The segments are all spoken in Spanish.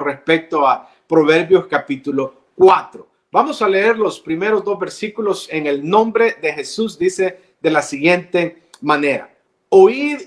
respecto a Proverbios capítulo 4. Vamos a leer los primeros dos versículos en el nombre de Jesús. Dice de la siguiente manera: oíd,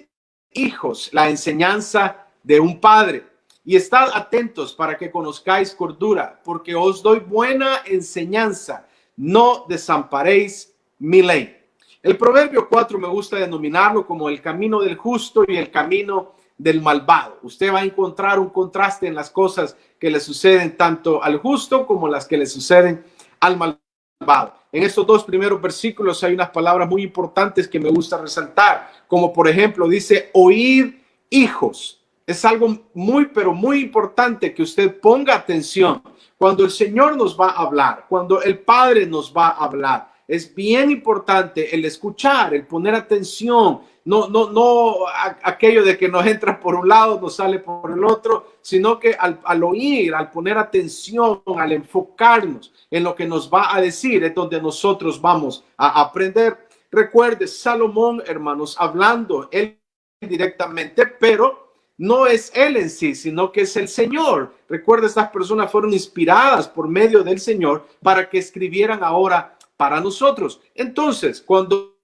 hijos, la enseñanza de un padre, y estad atentos para que conozcáis cordura, porque os doy buena enseñanza, no desamparéis mi ley. El Proverbio 4 me gusta denominarlo como el camino del justo y el camino del malvado. Usted va a encontrar un contraste en las cosas que le suceden tanto al justo como las que le suceden al malvado. En estos dos primeros versículos hay unas palabras muy importantes que me gusta resaltar, como por ejemplo dice: oíd, hijos. Es algo muy, pero muy importante que usted ponga atención cuando el Señor nos va a hablar, cuando el Padre nos va a hablar. Es bien importante el escuchar, el poner atención, no aquello de que nos entra por un lado, nos sale por el otro, sino que al oír, al poner atención, al enfocarnos en lo que nos va a decir, es donde nosotros vamos a aprender. Recuerde, Salomón, hermanos, hablando él directamente, pero no es él en sí, sino que es el Señor. Recuerda, estas personas fueron inspiradas por medio del Señor para que escribieran ahora para nosotros. Entonces, cuando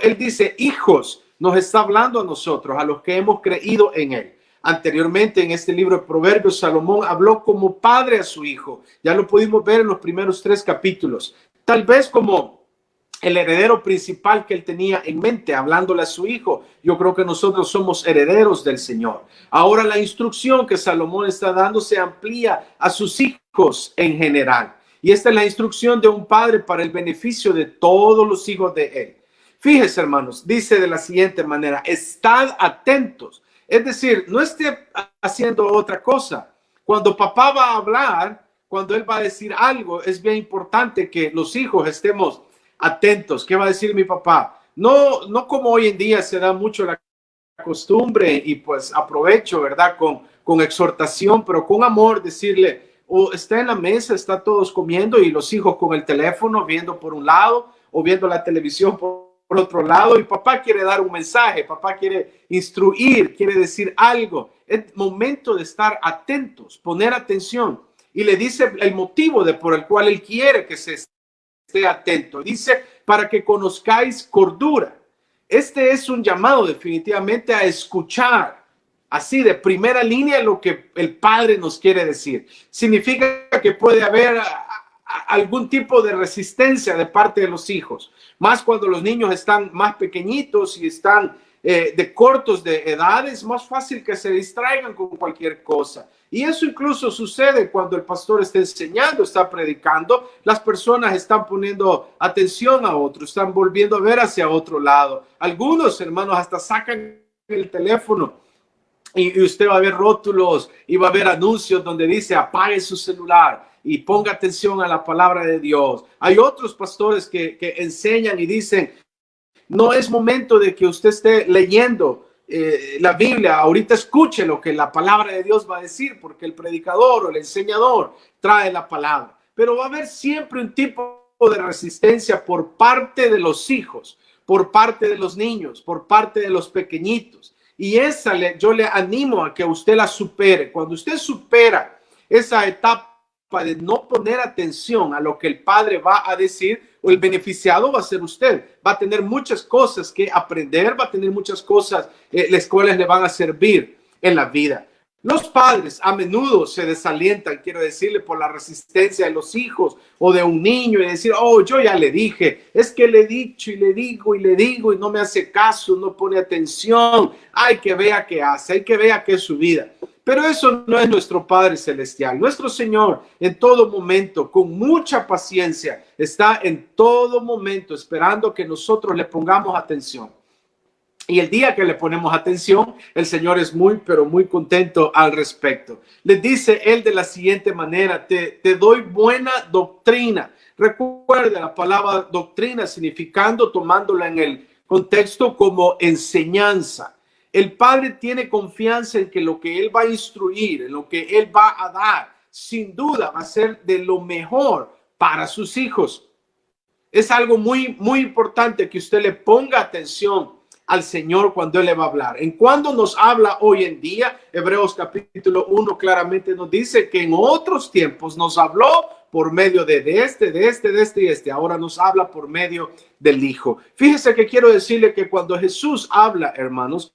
él dice hijos, nos está hablando a nosotros, a los que hemos creído en él. Anteriormente, en este libro de Proverbios, Salomón habló como padre a su hijo. Ya lo pudimos ver en los primeros 3 capítulos. Tal vez como el heredero principal que él tenía en mente, hablándole a su hijo. Yo creo que nosotros somos herederos del Señor. Ahora la instrucción que Salomón está dando se amplía a sus hijos en general. Y esta es la instrucción de un padre para el beneficio de todos los hijos de él. Fíjese, hermanos, dice de la siguiente manera: estad atentos. Es decir, no esté haciendo otra cosa. Cuando papá va a hablar, cuando él va a decir algo, es bien importante que los hijos estemos atentos. ¿Qué va a decir mi papá? No como hoy en día se da mucho la costumbre y pues aprovecho, ¿verdad? Con exhortación, pero con amor, decirle: o está en la mesa, está todos comiendo y los hijos con el teléfono viendo por un lado o viendo la televisión por otro lado, y papá quiere dar un mensaje, papá quiere instruir, quiere decir algo. Es momento de estar atentos, poner atención, y le dice el motivo por el cual él quiere que se esté atento. Dice: para que conozcáis cordura. Este es un llamado definitivamente a escuchar, así de primera línea, lo que el Padre nos quiere decir. Significa que puede haber algún tipo de resistencia de parte de los hijos, más cuando los niños están más pequeñitos y están de cortos de edad. Es más fácil que se distraigan con cualquier cosa. Y eso incluso sucede cuando el pastor está enseñando, está predicando. Las personas están poniendo atención a otro, están volviendo a ver hacia otro lado. Algunos hermanos hasta sacan el teléfono y usted va a ver rótulos y va a ver anuncios donde dice: apague su celular y ponga atención a la palabra de Dios. Hay otros pastores que enseñan y dicen: no es momento de que usted esté leyendo la Biblia, ahorita escuche lo que la palabra de Dios va a decir, porque el predicador o el enseñador trae la palabra. Pero va a haber siempre un tipo de resistencia por parte de los hijos, por parte de los niños, por parte de los pequeñitos. Y yo le animo a que usted la supere. Cuando usted supera esa etapa de no poner atención a lo que el Padre va a decir, o el beneficiado va a ser usted. Va a tener muchas cosas que aprender, va a tener muchas cosas las cuales le van a servir en la vida. Los padres a menudo se desalientan, quiero decirle, por la resistencia de los hijos o de un niño, y decir: oh, yo ya le dije, es que le he dicho y le digo y no me hace caso, no pone atención. Hay que vea qué hace, hay que vea qué es su vida. Pero eso no es nuestro Padre Celestial. Nuestro Señor en todo momento, con mucha paciencia, está en todo momento esperando que nosotros le pongamos atención. Y el día que le ponemos atención, el Señor es muy, pero muy contento al respecto. Les dice él de la siguiente manera: te doy buena doctrina. Recuerde la palabra doctrina significando, tomándola en el contexto como enseñanza. El Padre tiene confianza en que lo que Él va a instruir, en lo que Él va a dar, sin duda va a ser de lo mejor para sus hijos. Es algo muy, muy importante que usted le ponga atención al Señor cuando Él le va a hablar. En cuando nos habla hoy en día, Hebreos capítulo 1 claramente nos dice que en otros tiempos nos habló por medio de este. Ahora nos habla por medio del Hijo. Fíjese que quiero decirle que cuando Jesús habla, hermanos,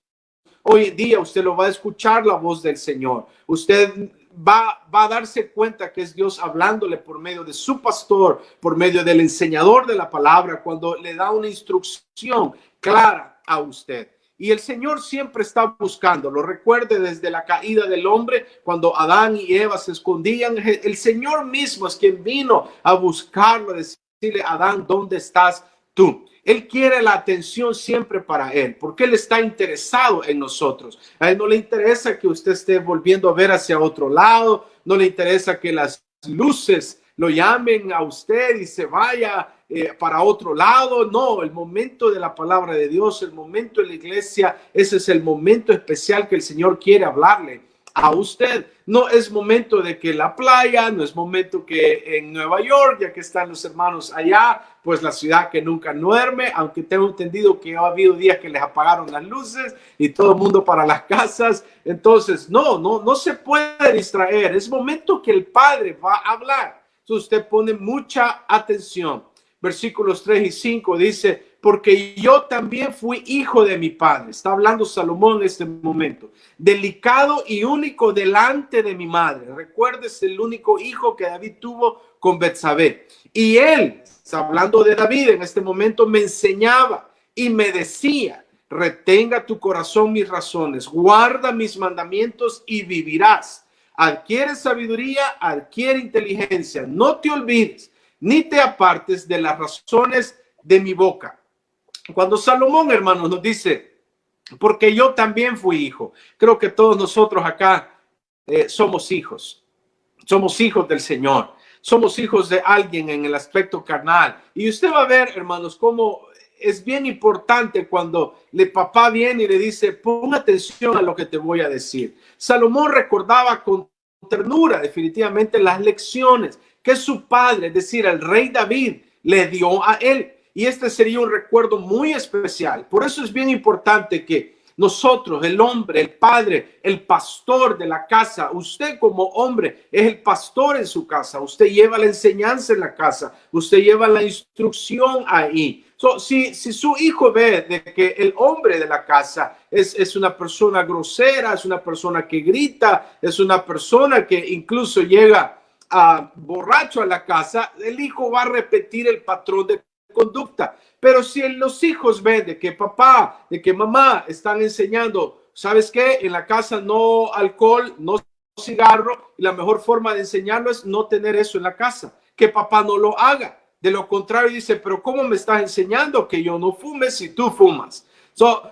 hoy en día usted lo va a escuchar la voz del Señor. Usted va a darse cuenta que es Dios hablándole por medio de su pastor, por medio del enseñador de la palabra, cuando le da una instrucción clara a usted. Y el Señor siempre está buscando, lo recuerde desde la caída del hombre, cuando Adán y Eva se escondían, el Señor mismo es quien vino a buscarlo, a decirle: Adán, ¿dónde estás tú? Él quiere la atención siempre para Él, porque Él está interesado en nosotros. A Él no le interesa que usted esté volviendo a ver hacia otro lado, no le interesa que las luces lo llamen a usted y se vaya para otro lado. No, el momento de la palabra de Dios, el momento de la iglesia, ese es el momento especial que el Señor quiere hablarle a usted. No es momento de que la playa, no es momento que en Nueva York, ya que están los hermanos allá, pues la ciudad que nunca duerme, aunque tengo entendido que ha habido días que les apagaron las luces y todo el mundo para las casas. Entonces, no se puede distraer. Es momento que el Padre va a hablar. Entonces usted pone mucha atención. Versículos 3 y 5 dice: porque yo también fui hijo de mi padre. Está hablando Salomón en este momento. Delicado y único delante de mi madre. Recuerdes el único hijo que David tuvo con Betsabé. Y él, está hablando de David en este momento, me enseñaba y me decía: retenga tu corazón mis razones, guarda mis mandamientos y vivirás. Adquiere sabiduría, adquiere inteligencia. No te olvides ni te apartes de las razones de mi boca. Cuando Salomón, hermanos, nos dice: porque yo también fui hijo. Creo que todos nosotros acá somos hijos del Señor. Somos hijos de alguien en el aspecto carnal. Y usted va a ver, hermanos, cómo es bien importante cuando el papá viene y le dice: pon atención a lo que te voy a decir. Salomón recordaba con ternura definitivamente las lecciones que su padre, es decir, el rey David, le dio a él. Y este sería un recuerdo muy especial. Por eso es bien importante que nosotros, el hombre, el padre, el pastor de la casa, usted como hombre es el pastor en su casa. Usted lleva la enseñanza en la casa. Usted lleva la instrucción ahí. Si su hijo ve de que el hombre de la casa es una persona grosera, es una persona que grita, es una persona que incluso llega borracho a la casa, el hijo va a repetir el patrón de conducta. Pero si los hijos ven de que papá, de que mamá están enseñando: ¿sabes qué? En la casa no alcohol, no cigarro, y la mejor forma de enseñarlo es no tener eso en la casa, que papá no lo haga. De lo contrario dice: pero ¿cómo me estás enseñando que yo no fume si tú fumas?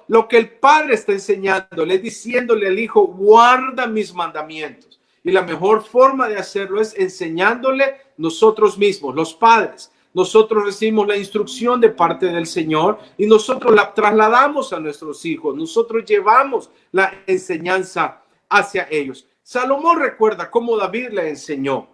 Lo que el padre está enseñándole, diciéndole al hijo: guarda mis mandamientos. Y la mejor forma de hacerlo es enseñándole nosotros mismos, los padres. Nosotros recibimos la instrucción de parte del Señor y nosotros la trasladamos a nuestros hijos. Nosotros llevamos la enseñanza hacia ellos. Salomón recuerda cómo David le enseñó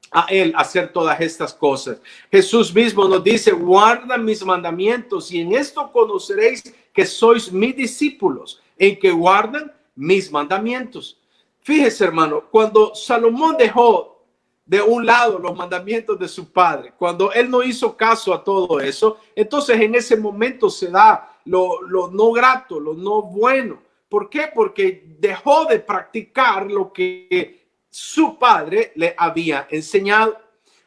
a él hacer todas estas cosas. Jesús mismo nos dice: guarda mis mandamientos y en esto conoceréis que sois mis discípulos, en que guardan mis mandamientos. Fíjese, hermano, cuando Salomón dejó de un lado los mandamientos de su padre, cuando él no hizo caso a todo eso, entonces en ese momento se da lo no grato, lo no bueno. ¿Por qué? Porque dejó de practicar lo que su padre le había enseñado.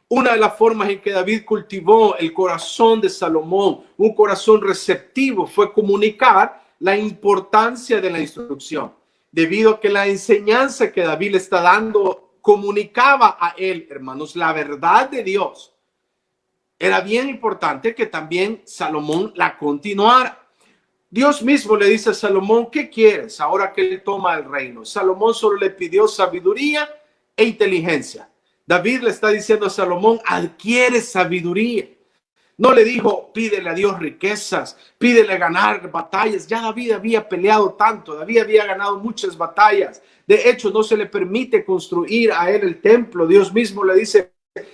Una de las formas en que David cultivó el corazón de Salomón, un corazón receptivo, fue comunicar la importancia de la instrucción. Debido a que la enseñanza que David le está dando comunicaba a él, hermanos, la verdad de Dios. Era bien importante que también Salomón la continuara. Dios mismo le dice a Salomón: ¿qué quieres ahora que él toma el reino? Salomón solo le pidió sabiduría e inteligencia. David le está diciendo a Salomón: adquiere sabiduría. No le dijo: pídele a Dios riquezas, pídele ganar batallas. Ya David había peleado tanto, David había ganado muchas batallas. De hecho, no se le permite construir a él el templo. Dios mismo le dice: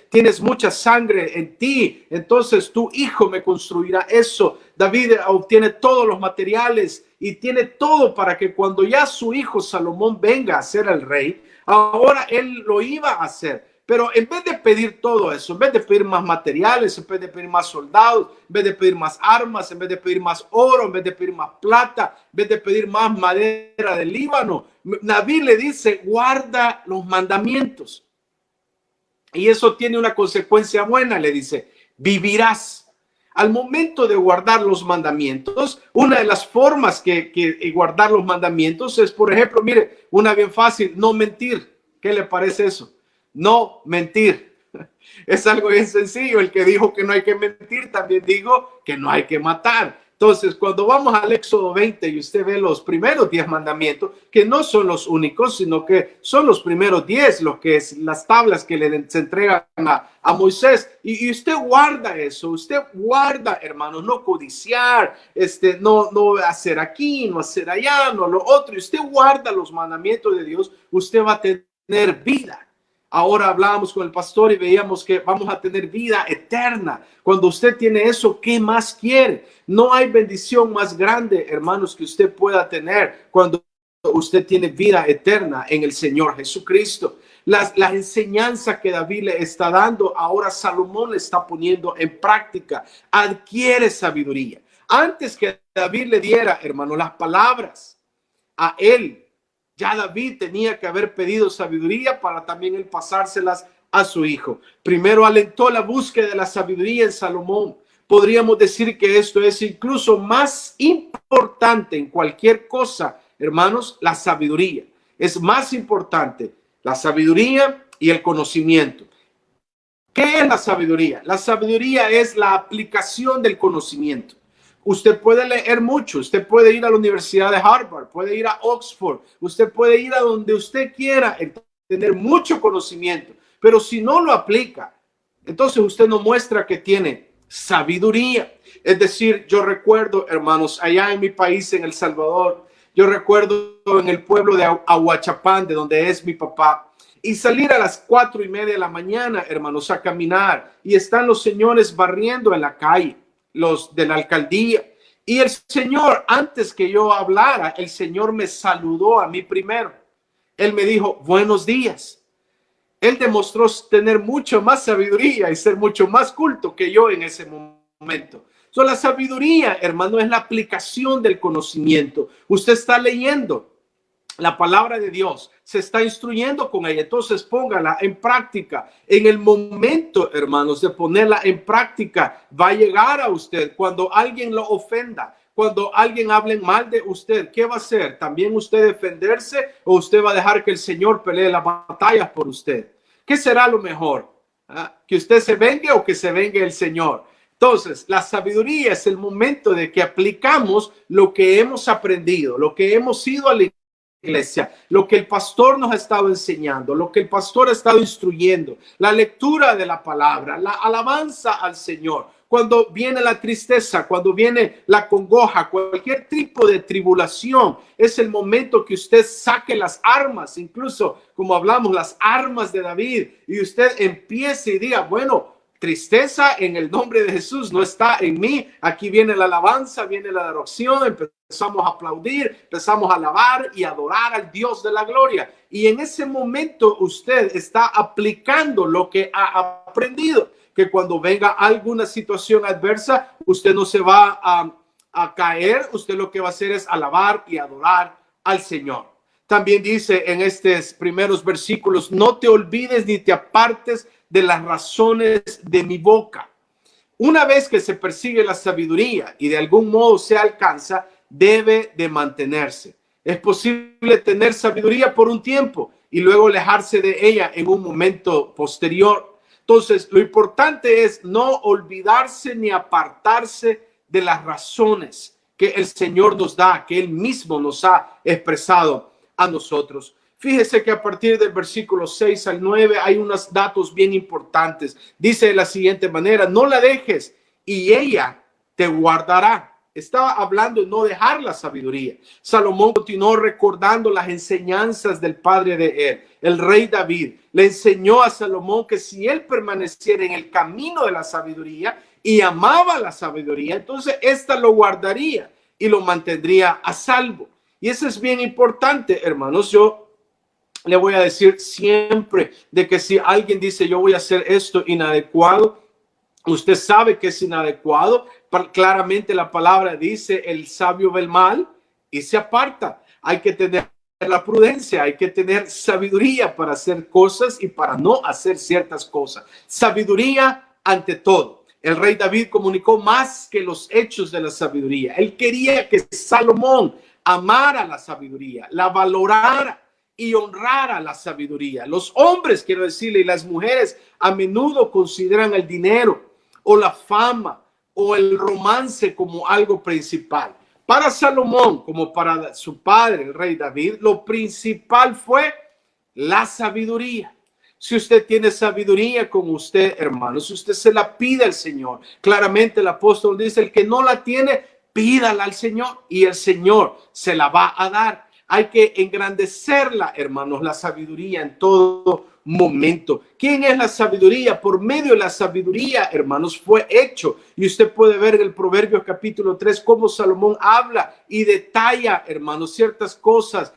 tienes mucha sangre en ti, entonces tu hijo me construirá eso. David obtiene todos los materiales y tiene todo para que cuando ya su hijo Salomón venga a ser el rey, ahora él lo iba a hacer. Pero en vez de pedir todo eso, en vez de pedir más materiales, en vez de pedir más soldados, en vez de pedir más armas, en vez de pedir más oro, en vez de pedir más plata, en vez de pedir más madera del Líbano, David le dice, guarda los mandamientos. Y eso tiene una consecuencia buena, le dice, vivirás. Al momento de guardar los mandamientos, una de las formas que guardar los mandamientos es, por ejemplo, mire, una bien fácil, no mentir. ¿Qué le parece eso? No mentir. Es algo bien sencillo. El que dijo que no hay que mentir también dijo que no hay que matar. Entonces, cuando vamos al Éxodo 20 y usted ve los primeros 10 mandamientos, que no son los únicos, sino que son los primeros 10, lo que es las tablas que se entregan a Moisés, y usted guarda eso, usted guarda, hermanos, no codiciar, no hacer aquí, no hacer allá, no lo otro, y usted guarda los mandamientos de Dios, usted va a tener vida. Ahora hablábamos con el pastor y veíamos que vamos a tener vida eterna. Cuando usted tiene eso, ¿qué más quiere? No hay bendición más grande, hermanos, que usted pueda tener cuando usted tiene vida eterna en el Señor Jesucristo. La enseñanza que David le está dando, ahora Salomón le está poniendo en práctica. Adquiere sabiduría. Antes que David le diera, hermano, las palabras a él, ya David tenía que haber pedido sabiduría para también él pasárselas a su hijo. Primero alentó la búsqueda de la sabiduría en Salomón. Podríamos decir que esto es incluso más importante en cualquier cosa, hermanos, la sabiduría. Es más importante la sabiduría y el conocimiento. ¿Qué es la sabiduría? La sabiduría es la aplicación del conocimiento. Usted puede leer mucho, usted puede ir a la Universidad de Harvard, puede ir a Oxford, usted puede ir a donde usted quiera, tener mucho conocimiento, pero si no lo aplica, entonces usted no muestra que tiene sabiduría. Es decir, yo recuerdo, hermanos, allá en mi país, en El Salvador, yo recuerdo en el pueblo de Ahuachapán, de donde es mi papá, y salir a las 4:30 de la mañana, hermanos, a caminar, y están los señores barriendo en la calle, los de la alcaldía, y el Señor, antes que yo hablara, el Señor me saludó a mí primero. Él me dijo, buenos días. Él demostró tener mucho más sabiduría y ser mucho más culto que yo en ese momento. La sabiduría, hermano, es la aplicación del conocimiento. Usted está leyendo la palabra de Dios, se está instruyendo con ella, entonces póngala en práctica. En el momento, hermanos, de ponerla en práctica, va a llegar a usted cuando alguien lo ofenda, cuando alguien hable mal de usted. ¿Qué va a hacer? ¿También usted defenderse o usted va a dejar que el Señor pelee las batallas por usted? ¿Qué será lo mejor? ¿Que usted se vengue o que se vengue el Señor? Entonces, la sabiduría es el momento de que aplicamos lo que hemos aprendido, lo que hemos ido a la iglesia, lo que el pastor nos ha estado enseñando, lo que el pastor ha estado instruyendo, la lectura de la palabra, la alabanza al Señor. Cuando viene la tristeza, cuando viene la congoja, cualquier tipo de tribulación, es el momento que usted saque las armas, incluso como hablamos, las armas de David, y usted empiece y diga, bueno, tristeza en el nombre de Jesús no está en mí. Aquí viene la alabanza, viene la adoración, empezamos a aplaudir, empezamos a alabar y adorar al Dios de la gloria. Y en ese momento usted está aplicando lo que ha aprendido, que cuando venga alguna situación adversa, usted no se va a caer, usted lo que va a hacer es alabar y adorar al Señor. También dice en estos primeros versículos, no te olvides ni te apartes de las razones de mi boca. Una vez que se persigue la sabiduría y de algún modo se alcanza, debe de mantenerse. Es posible tener sabiduría por un tiempo y luego alejarse de ella en un momento posterior. Entonces, lo importante es no olvidarse ni apartarse de las razones que el Señor nos da, que Él mismo nos ha expresado a nosotros. Fíjese que a partir del versículo 6 al 9 hay unos datos bien importantes. Dice de la siguiente manera, no la dejes y ella te guardará. estaba hablando de no dejar la sabiduría. Salomón continuó recordando las enseñanzas del padre de él, el rey David. Le enseñó a Salomón que si él permaneciera en el camino de la sabiduría y amaba la sabiduría, entonces ésta lo guardaría y lo mantendría a salvo. Y eso es bien importante, hermanos. Yo le voy a decir siempre de que si alguien dice yo voy a hacer esto inadecuado, usted sabe que es inadecuado. Claramente la palabra dice el sabio ve el mal y se aparta. Hay que tener la prudencia, hay que tener sabiduría para hacer cosas y para no hacer ciertas cosas. Sabiduría ante todo. El rey David comunicó más que los hechos de la sabiduría. Él quería que Salomón amara la sabiduría, la valorara y honrara la sabiduría. Los hombres, quiero decirle, y las mujeres a menudo consideran el dinero o la fama o el romance como algo principal. Para Salomón, como para su padre, el rey David, lo principal fue la sabiduría. Si usted tiene sabiduría con usted, hermanos, usted se la pide al Señor. Claramente el apóstol dice, el que no la tiene, pídala al Señor y el Señor se la va a dar. Hay que engrandecerla, hermanos, la sabiduría en todo momento. ¿Quién es la sabiduría? Por medio de la sabiduría, hermanos, fue hecho. Y usted puede ver en el Proverbios capítulo 3 cómo Salomón habla y detalla, hermanos, ciertas cosas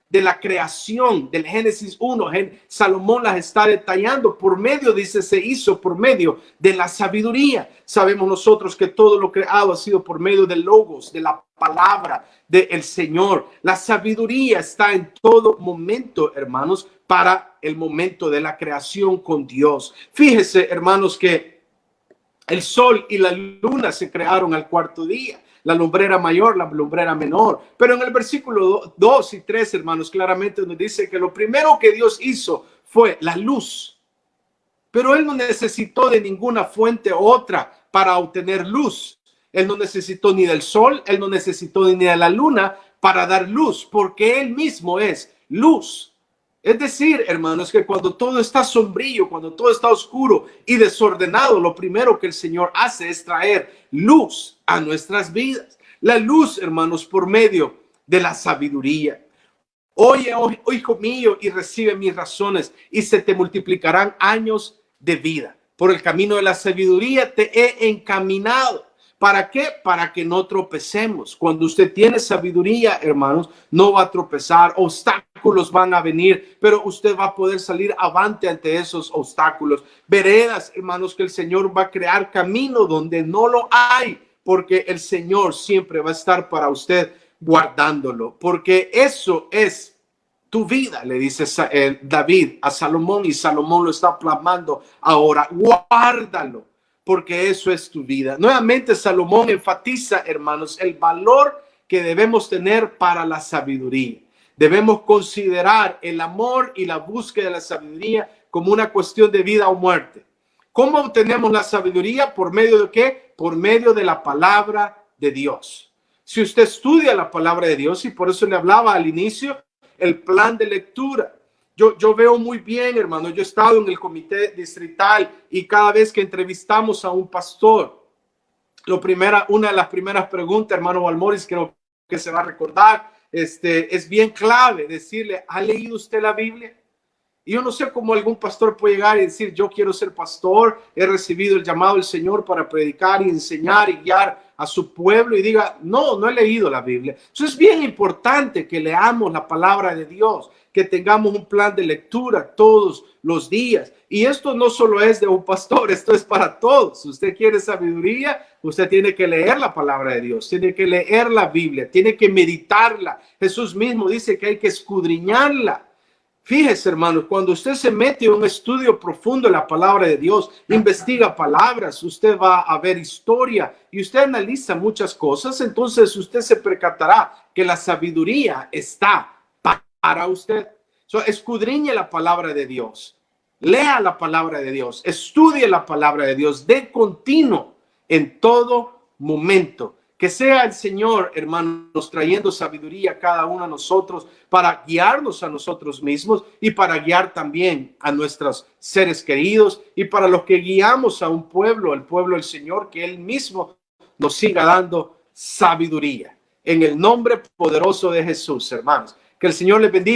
de la creación del Génesis 1. Salomón las está detallando por medio, dice, se hizo por medio de la sabiduría. Sabemos nosotros que todo lo creado ha sido por medio del logos, de la palabra del Señor. La sabiduría está en todo momento, hermanos, para el momento de la creación con Dios. Fíjese, hermanos, que el sol y la luna se crearon al cuarto día. La lumbrera mayor, la lumbrera menor. Pero en el versículo 2 y 3, hermanos, claramente nos dice que lo primero que Dios hizo fue la luz. Pero Él no necesitó de ninguna fuente otra para obtener luz. Él no necesitó ni del sol, Él no necesitó ni de la luna para dar luz, porque Él mismo es luz. Es decir, hermanos, que cuando todo está sombrío, cuando todo está oscuro y desordenado, lo primero que el Señor hace es traer luz a nuestras vidas. La luz, hermanos, por medio de la sabiduría. Oye, hijo mío, y recibe mis razones, y se te multiplicarán años de vida. Por el camino de la sabiduría te he encaminado. ¿Para qué? Para que no tropecemos. Cuando usted tiene sabiduría, hermanos, no va a tropezar. Obstáculos van a venir, pero usted va a poder salir avante ante esos obstáculos. Veredas, hermanos, que el Señor va a crear camino donde no lo hay, porque el Señor siempre va a estar para usted guardándolo, porque eso es tu vida, le dice David a Salomón, y Salomón lo está plasmando ahora. Guárdalo, porque eso es tu vida. Nuevamente Salomón enfatiza, hermanos, el valor que debemos tener para la sabiduría. Debemos considerar el amor y la búsqueda de la sabiduría como una cuestión de vida o muerte. ¿Cómo obtenemos la sabiduría? ¿Por medio de qué? Por medio de la palabra de Dios. Si usted estudia la palabra de Dios, y por eso le hablaba al inicio, el plan de lectura. Yo veo muy bien, hermano, yo he estado en el comité distrital y cada vez que entrevistamos a un pastor, una de las primeras preguntas, hermano Valmoris, creo que se va a recordar, es bien clave decirle, ¿ha leído usted la Biblia? Y yo no sé cómo algún pastor puede llegar y decir, yo quiero ser pastor, he recibido el llamado del Señor para predicar y enseñar y guiar a su pueblo, y diga, no he leído la Biblia. Eso es bien importante, que leamos la palabra de Dios, que tengamos un plan de lectura todos los días. Y esto no solo es de un pastor, esto es para todos. Si usted quiere sabiduría, usted tiene que leer la palabra de Dios, tiene que leer la Biblia, tiene que meditarla. Jesús mismo dice que hay que escudriñarla. Fíjese, hermanos, cuando usted se mete en un estudio profundo de la palabra de Dios, investiga palabras, usted va a ver historia y usted analiza muchas cosas, entonces usted se percatará que la sabiduría está para usted. Escudriñe la palabra de Dios, lea la palabra de Dios, estudie la palabra de Dios de continuo en todo momento. Que sea el Señor, hermanos, trayendo sabiduría a cada uno de nosotros para guiarnos a nosotros mismos y para guiar también a nuestros seres queridos, y para los que guiamos a un pueblo, el pueblo del Señor, que Él mismo nos siga dando sabiduría. En el nombre poderoso de Jesús, hermanos. Que el Señor les bendiga.